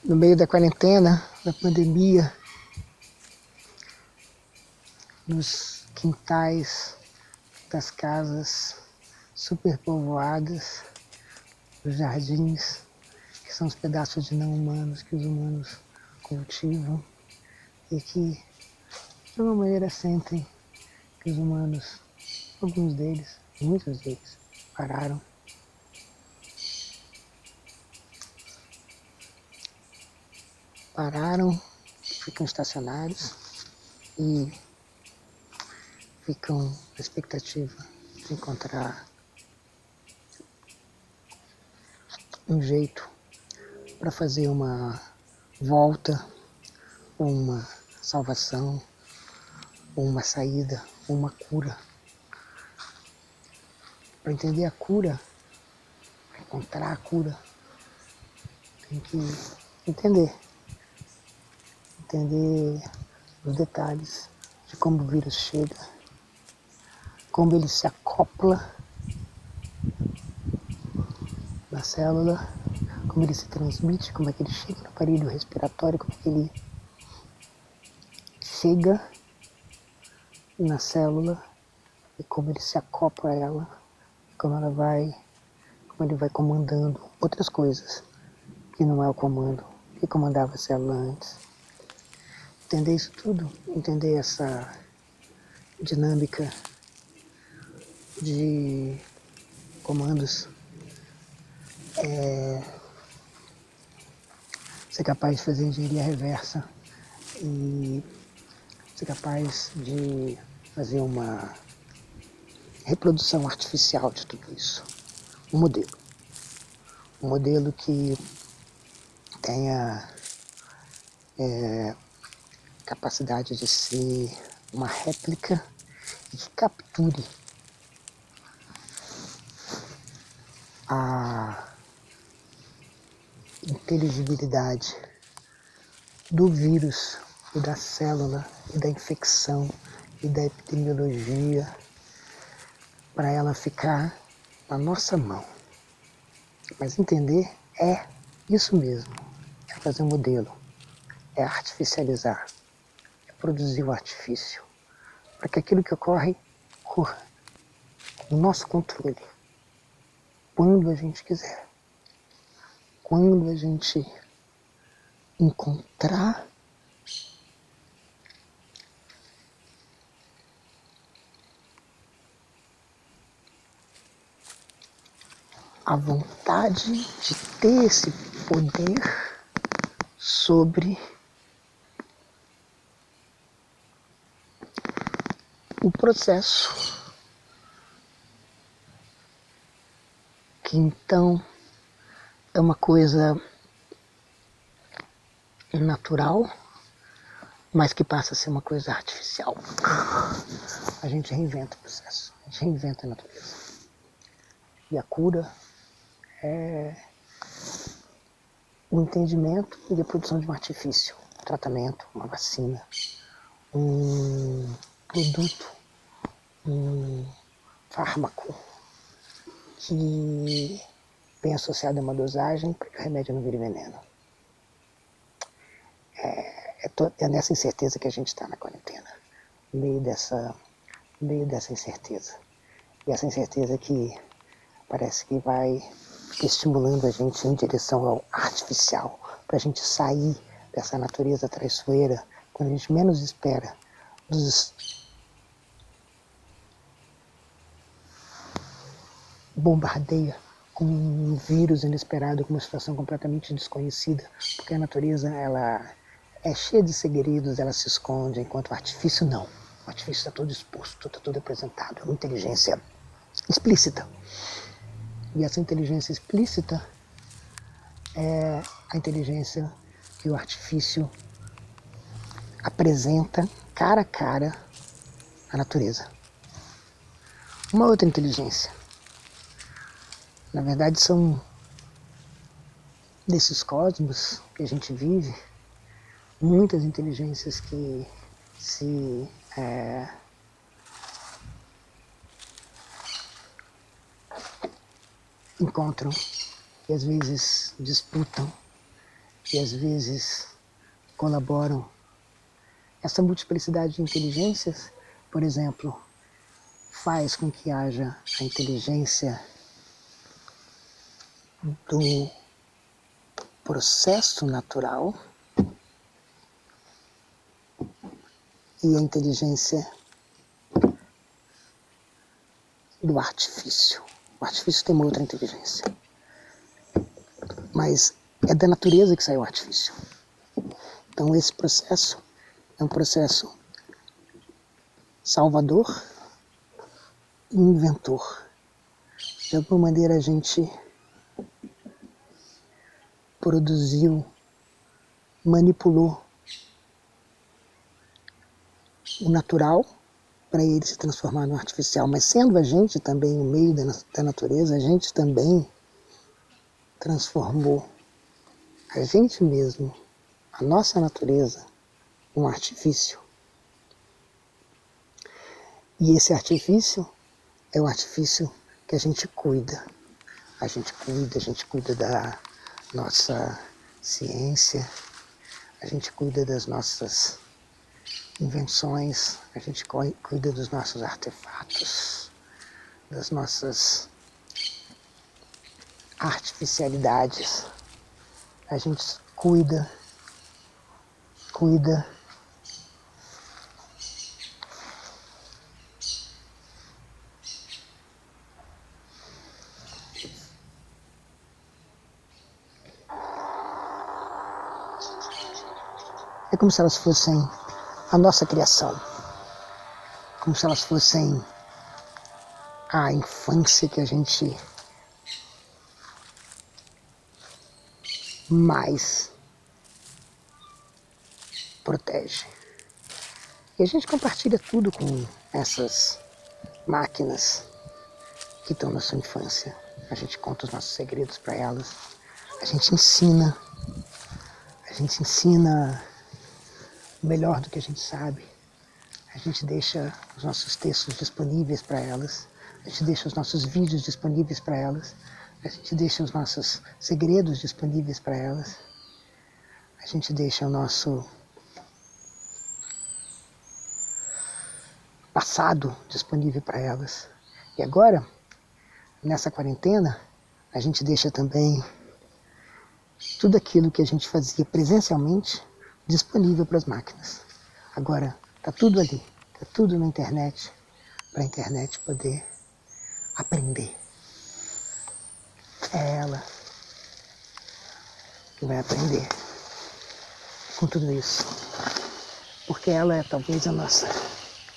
No meio da quarentena, da pandemia, nos quintais das casas superpovoadas, os jardins, que são os pedaços de não humanos que os humanos cultivam e que, de alguma maneira, sentem que os humanos, alguns deles, muitos deles, pararam. Pararam, ficam estacionados e ficam na expectativa de encontrar um jeito para fazer uma volta, ou uma salvação, ou uma saída, ou uma cura. Para entender a cura, para encontrar a cura, tem que entender os detalhes de como o vírus chega, como ele se acopla na célula, como ele se transmite, como é que ele chega no aparelho respiratório, como é que ele chega na célula e como ele se acopla a ela, como ele vai comandando outras coisas que não é o comando que comandava a célula antes. Entender isso tudo, entender essa dinâmica de comandos, ser capaz de fazer engenharia reversa e ser capaz de fazer uma reprodução artificial de tudo isso. Um modelo que tenha capacidade de ser uma réplica e que capture a inteligibilidade do vírus e da célula e da infecção e da epidemiologia para ela ficar na nossa mão. Mas entender é isso mesmo, é fazer um modelo, é artificializar, é produzir o artifício, para que aquilo que ocorre, ocorra com o nosso controle, quando a gente quiser, quando a gente encontrar a vontade de ter esse poder sobre o processo, que então é uma coisa natural, mas que passa a ser uma coisa artificial. A gente reinventa o processo, a gente reinventa a natureza. E a cura é o entendimento e a produção de um artifício, um tratamento, uma vacina, um produto, um fármaco que vem associado a uma dosagem para que o remédio não vire veneno. É nessa incerteza que a gente está na quarentena, no meio dessa incerteza. E essa incerteza que parece que vai estimulando a gente em direção ao artificial, para a gente sair dessa natureza traiçoeira, quando a gente menos espera, nos bombardeia com um vírus inesperado, com uma situação completamente desconhecida, porque a natureza ela é cheia de segredos, ela se esconde, enquanto o artifício não. O artifício está todo exposto, está todo apresentado, é uma inteligência explícita. E essa inteligência explícita é a inteligência que o artifício apresenta cara a cara à natureza. Uma outra inteligência. Na verdade, são desses cosmos que a gente vive, muitas inteligências que se encontram e às vezes disputam e às vezes colaboram. Essa multiplicidade de inteligências, por exemplo, faz com que haja a inteligência do processo natural e a inteligência do artifício. O artifício tem uma outra inteligência, mas é da natureza que sai o artifício. Então esse processo é um processo salvador e inventor. De alguma maneira a gente produziu, manipulou o natural para ele se transformar no artificial, mas sendo a gente também o meio da natureza, a gente também transformou a gente mesmo, a nossa natureza, num artifício. E esse artifício é o artifício que a gente cuida. A gente cuida da nossa ciência, a gente cuida das nossas invenções, a gente cuida dos nossos artefatos, das nossas artificialidades. A gente cuida. É como se elas fossem a nossa criação, como se elas fossem a infância que a gente mais protege. E a gente compartilha tudo com essas máquinas que estão na sua infância. A gente conta os nossos segredos para elas. A gente ensina melhor do que a gente sabe. A gente deixa os nossos textos disponíveis para elas. A gente deixa os nossos vídeos disponíveis para elas. A gente deixa os nossos segredos disponíveis para elas. A gente deixa o nosso passado disponível para elas. E agora, nessa quarentena, a gente deixa também tudo aquilo que a gente fazia presencialmente disponível para as máquinas. Agora, está tudo ali, está tudo na internet, para a internet poder aprender. É ela que vai aprender com tudo isso. Porque ela é talvez a nossa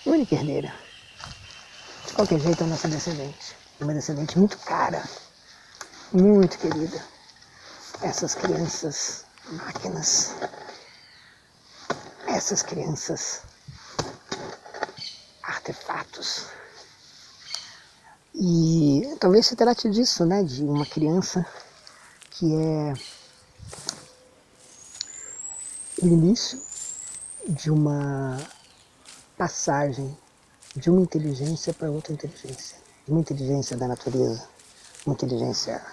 única herdeira. De qualquer jeito, é a nossa descendente. Uma descendente muito cara, muito querida. Essas crianças máquinas, essas crianças artefatos. E talvez se trate disso, né? De uma criança que é o início de uma passagem de uma inteligência para outra inteligência. De uma inteligência da natureza, uma inteligência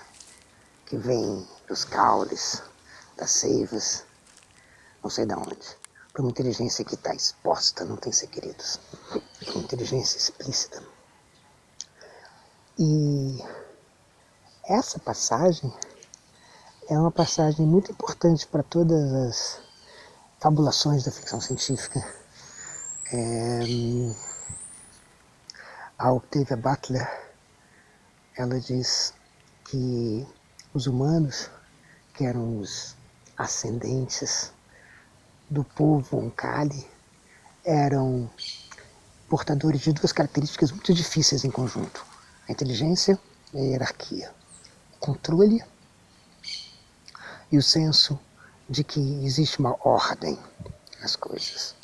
que vem dos caules, das seivas, não sei de onde, para uma inteligência que está exposta, não tem segredos, uma inteligência explícita. E essa passagem é uma passagem muito importante para todas as fabulações da ficção científica. A Octavia Butler, ela diz que os humanos, que eram os ascendentes do povo Oncali, eram portadores de duas características muito difíceis em conjunto: a inteligência e a hierarquia, o controle e o senso de que existe uma ordem nas coisas.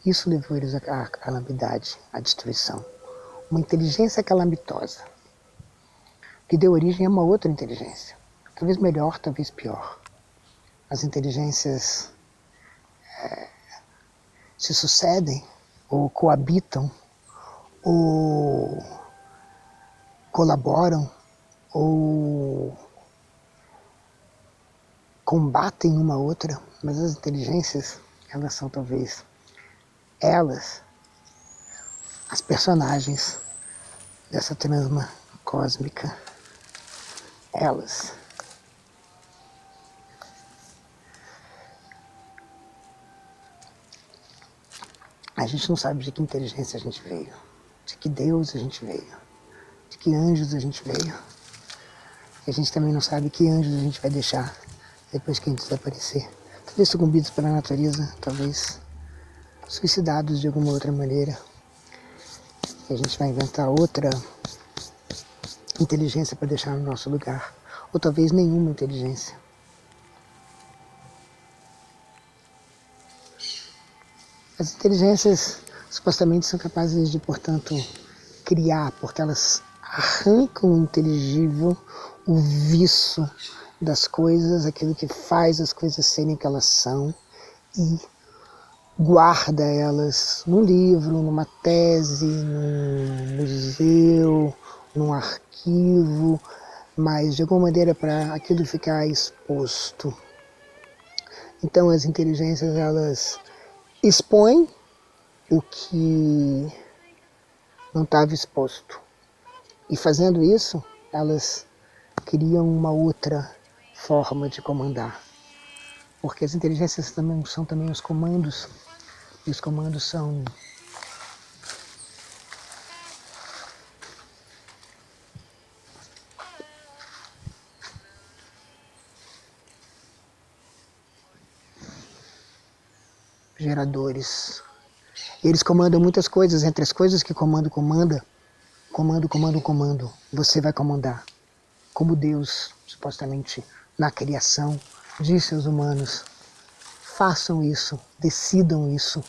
Isso levou eles à calamidade, à destruição. Uma inteligência calamitosa, que deu origem a uma outra inteligência, talvez melhor, talvez pior. As inteligências se sucedem, ou coabitam, ou colaboram, ou combatem uma outra, mas as inteligências, elas são talvez elas, as personagens dessa trama cósmica, elas. A gente não sabe de que inteligência a gente veio, de que Deus a gente veio, de que anjos a gente veio. E a gente também não sabe que anjos a gente vai deixar depois que a gente desaparecer. Talvez sucumbidos pela natureza, talvez suicidados de alguma outra maneira. E a gente vai inventar outra inteligência para deixar no nosso lugar. Ou talvez nenhuma inteligência. As inteligências supostamente são capazes de, portanto, criar, porque elas arrancam o inteligível, o viço das coisas, aquilo que faz as coisas serem o que elas são, e guarda elas num livro, numa tese, num museu, num arquivo, mas de alguma maneira para aquilo ficar exposto. Então as inteligências, elas expõem o que não estava exposto. E fazendo isso, elas criam uma outra forma de comandar. Porque as inteligências também são também os comandos. E os comandos são geradores. Eles comandam muitas coisas. Entre as coisas que comando, você vai comandar. Como Deus, supostamente, na criação, disse aos humanos: façam isso, decidam isso,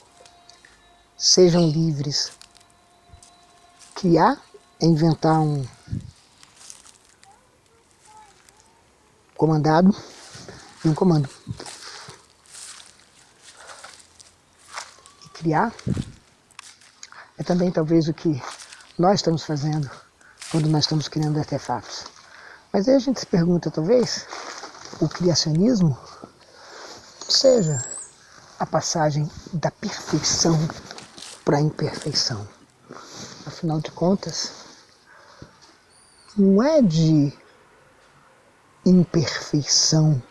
sejam livres. Criar é inventar um comandado e um comando. E criar é também talvez o que nós estamos fazendo quando nós estamos criando artefatos. Mas aí a gente se pergunta, talvez, o criacionismo seja a passagem da perfeição para a imperfeição. Afinal de contas, não é de imperfeição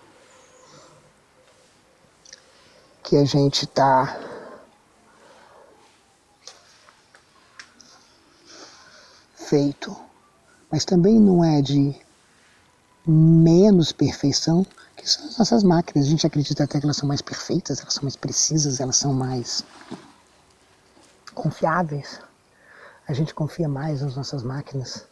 que a gente está feito, mas também não é de menos perfeição, que são as nossas máquinas. A gente acredita até que elas são mais perfeitas, elas são mais precisas, elas são mais confiáveis. A gente confia mais nas nossas máquinas.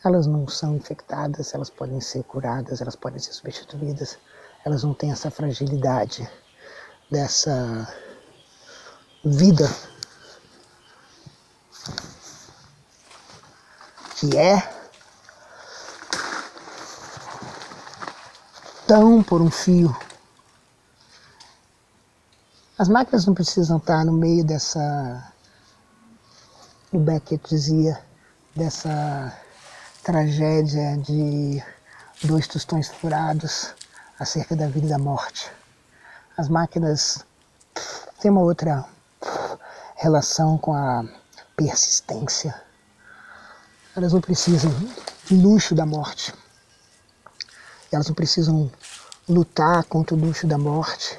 Elas não são infectadas, elas podem ser curadas, elas podem ser substituídas. Elas não têm essa fragilidade dessa vida que é tão por um fio. As máquinas não precisam estar no meio dessa, o Beckett dizia, dessa tragédia de 2 tostões furados acerca da vida e da morte. As máquinas têm uma outra relação com a persistência. Elas não precisam do luxo da morte. Elas não precisam lutar contra o luxo da morte.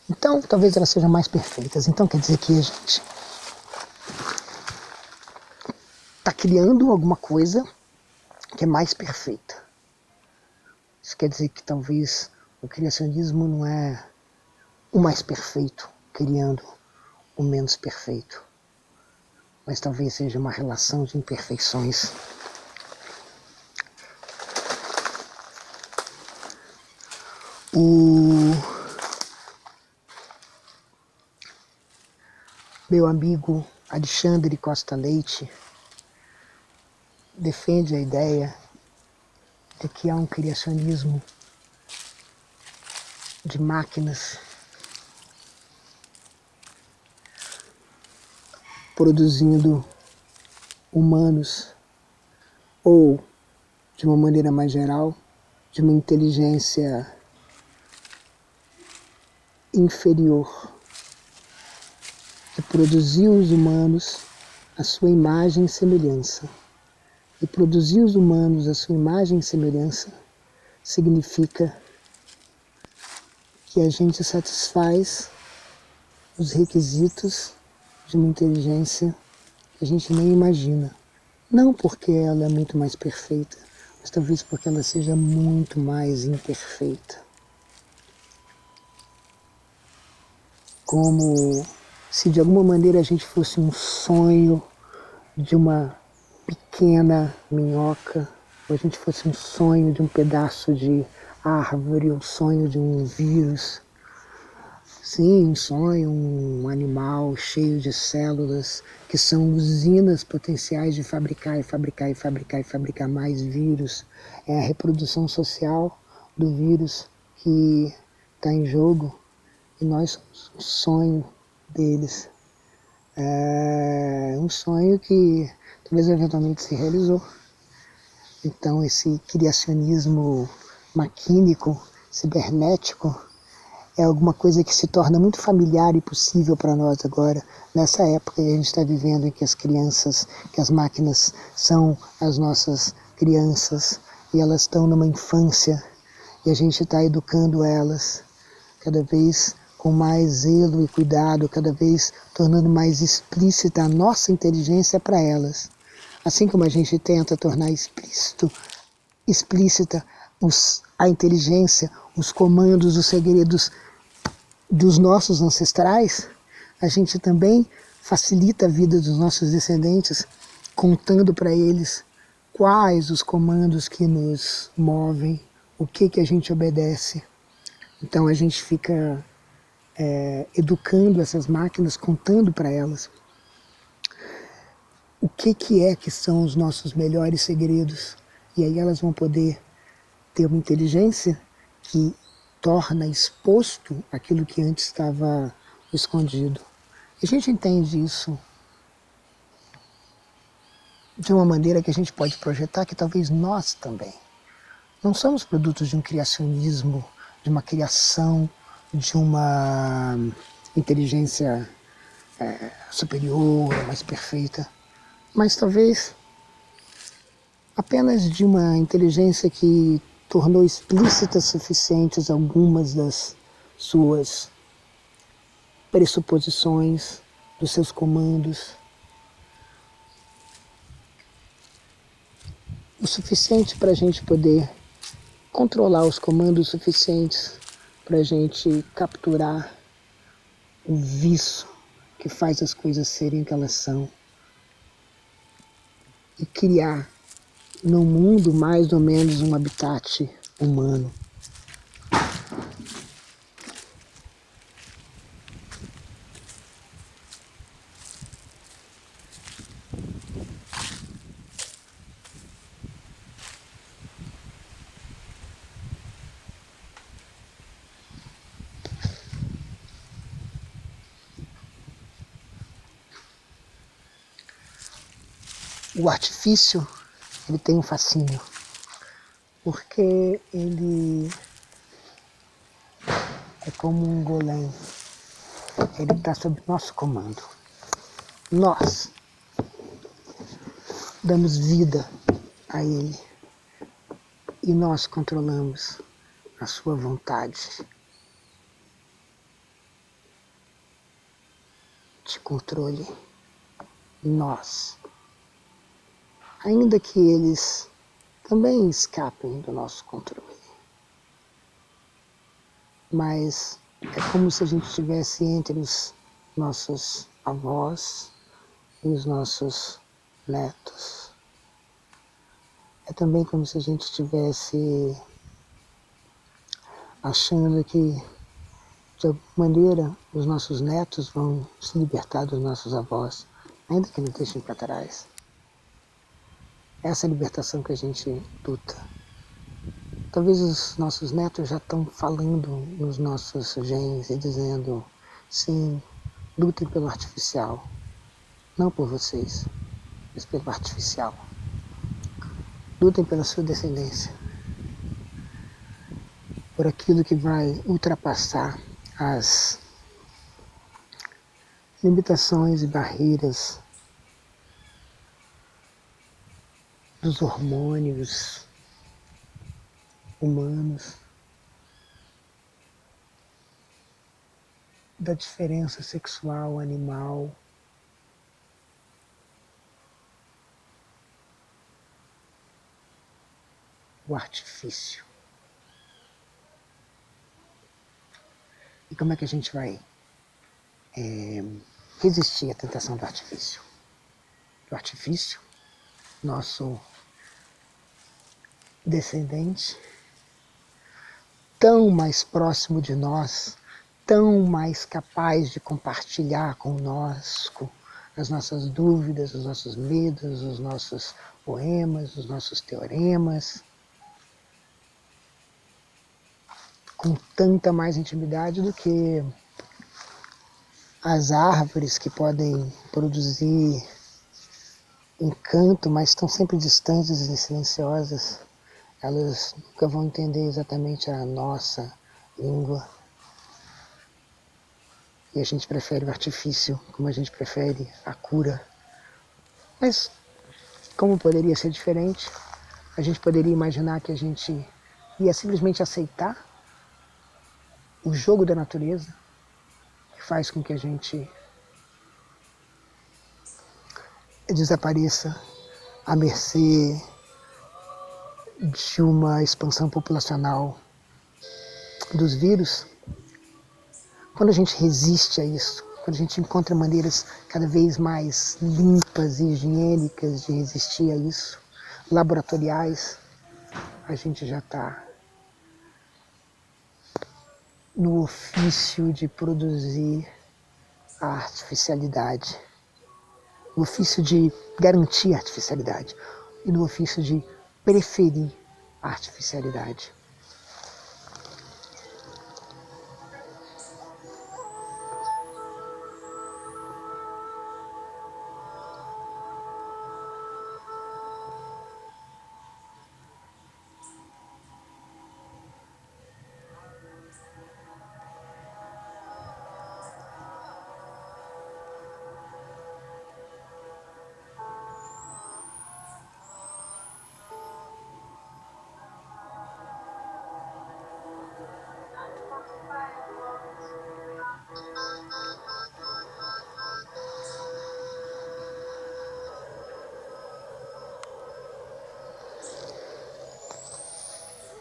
Então, talvez elas sejam mais perfeitas. Então, quer dizer que a gente está criando alguma coisa que é mais perfeita. Isso quer dizer que talvez o criacionismo não é o mais perfeito criando o menos perfeito, mas talvez seja uma relação de imperfeições. O meu amigo Alexandre Costa Leite defende a ideia de que há um criacionismo de máquinas produzindo humanos, ou, de uma maneira mais geral, de uma inteligência inferior que produziu os humanos à sua imagem e semelhança. E produzir os humanos à sua imagem e semelhança significa que a gente satisfaz os requisitos de uma inteligência que a gente nem imagina. Não porque ela é muito mais perfeita, mas talvez porque ela seja muito mais imperfeita. Como se de alguma maneira a gente fosse um sonho de uma pequena minhoca, ou a gente fosse um sonho de um pedaço de árvore, um sonho de um vírus. Sim, um sonho, um animal cheio de células que são usinas potenciais de fabricar e fabricar e fabricar e fabricar mais vírus. É a reprodução social do vírus que está em jogo e nós somos um sonho deles. É um sonho que talvez eventualmente se realizou. Então esse criacionismo maquínico, cibernético, é alguma coisa que se torna muito familiar e possível para nós agora, nessa época que a gente está vivendo, em que as crianças, que as máquinas são as nossas crianças, e elas estão numa infância, e a gente está educando elas cada vez com mais zelo e cuidado, cada vez tornando mais explícita a nossa inteligência para elas. Assim como a gente tenta tornar explícita a inteligência, os comandos, os segredos dos nossos ancestrais, a gente também facilita a vida dos nossos descendentes, contando para eles quais os comandos que nos movem, o que a gente obedece. Então a gente fica educando essas máquinas, contando para elas o que são os nossos melhores segredos. E aí elas vão poder ter uma inteligência que torna exposto aquilo que antes estava escondido. E a gente entende isso de uma maneira que a gente pode projetar que talvez nós também não somos produtos de um criacionismo, de uma criação, de uma inteligência superior, mais perfeita, mas talvez apenas de uma inteligência que tornou explícitas suficientes algumas das suas pressuposições, dos seus comandos, o suficiente para a gente poder controlar os comandos suficientes para a gente capturar o vício que faz as coisas serem o que elas são e criar no mundo mais ou menos um habitat humano. O artifício, ele tem um fascínio, porque ele é como um golem, ele está sob nosso comando. Nós damos vida a ele e nós controlamos a sua vontade de controle. Nós, ainda que eles também escapem do nosso controle, mas é como se a gente estivesse entre os nossos avós e os nossos netos. É também como se a gente estivesse achando que, de alguma maneira, os nossos netos vão se libertar dos nossos avós, ainda que nos deixem para trás. Essa é a libertação que a gente luta. Talvez os nossos netos já estão falando nos nossos genes e dizendo, sim, lutem pelo artificial. Não por vocês, mas pelo artificial. Lutem pela sua descendência. Por aquilo que vai ultrapassar as limitações e barreiras dos hormônios humanos, da diferença sexual animal, o artifício. E como é que a gente vai resistir à tentação do artifício? O artifício, nosso descendente, tão mais próximo de nós, tão mais capaz de compartilhar conosco as nossas dúvidas, os nossos medos, os nossos poemas, os nossos teoremas, com tanta mais intimidade do que as árvores que podem produzir encanto, mas estão sempre distantes e silenciosas. Elas nunca vão entender exatamente a nossa língua. E a gente prefere o artifício, como a gente prefere a cura. Mas, como poderia ser diferente? A gente poderia imaginar que a gente ia simplesmente aceitar o jogo da natureza, que faz com que a gente desapareça à mercê de uma expansão populacional dos vírus. Quando a gente resiste a isso, quando a gente encontra maneiras cada vez mais limpas e higiênicas de resistir a isso, laboratoriais, a gente já está no ofício de produzir a artificialidade, no ofício de garantir a artificialidade e no ofício de preferir a artificialidade.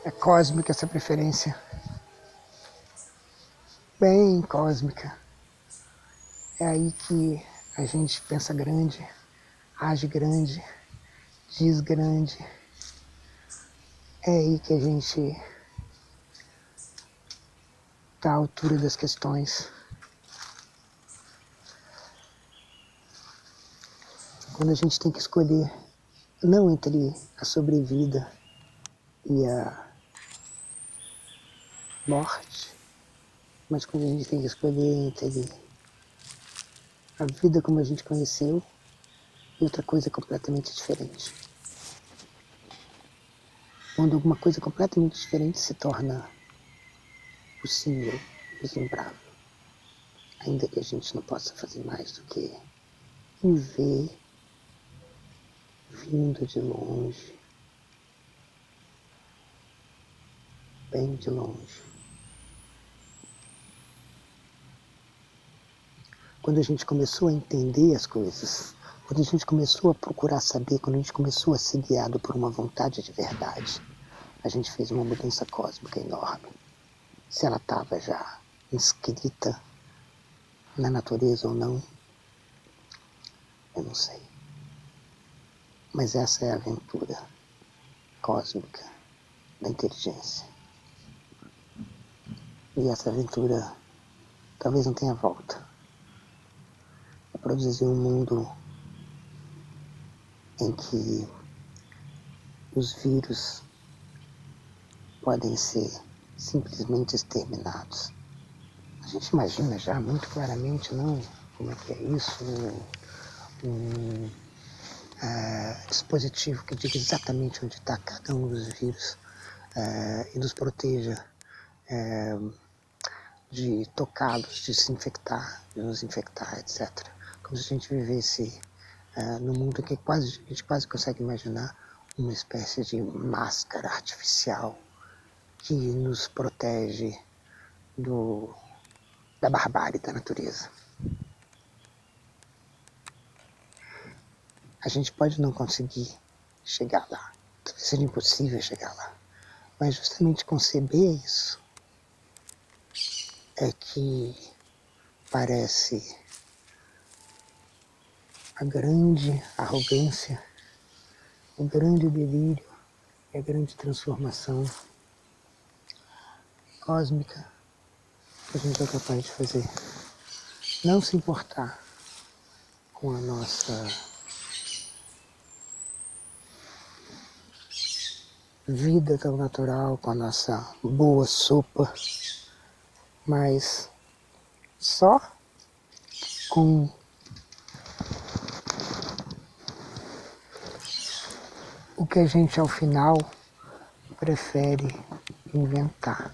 É cósmica essa preferência, bem cósmica. É aí que a gente pensa grande, age grande, diz grande. É aí que a gente está à altura das questões. Quando a gente tem que escolher, não entre a sobrevida e a morte, mas quando a gente tem que escolher entre a vida como a gente conheceu e outra coisa completamente diferente. Quando alguma coisa completamente diferente se torna possível, vislumbrável, ainda que a gente não possa fazer mais do que ver vindo de longe, bem de longe. Quando a gente começou a entender as coisas, quando a gente começou a procurar saber, quando a gente começou a ser guiado por uma vontade de verdade, a gente fez uma mudança cósmica enorme. Se ela estava já inscrita na natureza ou não, eu não sei. Mas essa é a aventura cósmica da inteligência. E essa aventura talvez não tenha volta. É produzir um mundo em que os vírus podem ser simplesmente exterminados. A gente imagina já muito claramente, não, como é que é isso, um dispositivo que diga exatamente onde está cada um dos vírus e nos proteja de tocá-los, desinfectar, de nos infectar, etc. Como se a gente vivesse num mundo que a gente quase consegue imaginar uma espécie de máscara artificial que nos protege da barbárie da natureza. A gente pode não conseguir chegar lá, talvez seja impossível chegar lá, mas justamente conceber isso é que parece a grande arrogância, o grande delírio e a grande transformação cósmica que a gente é capaz de fazer. Não se importar com a nossa vida tão natural, com a nossa boa sopa, mas só com o que a gente ao final prefere inventar.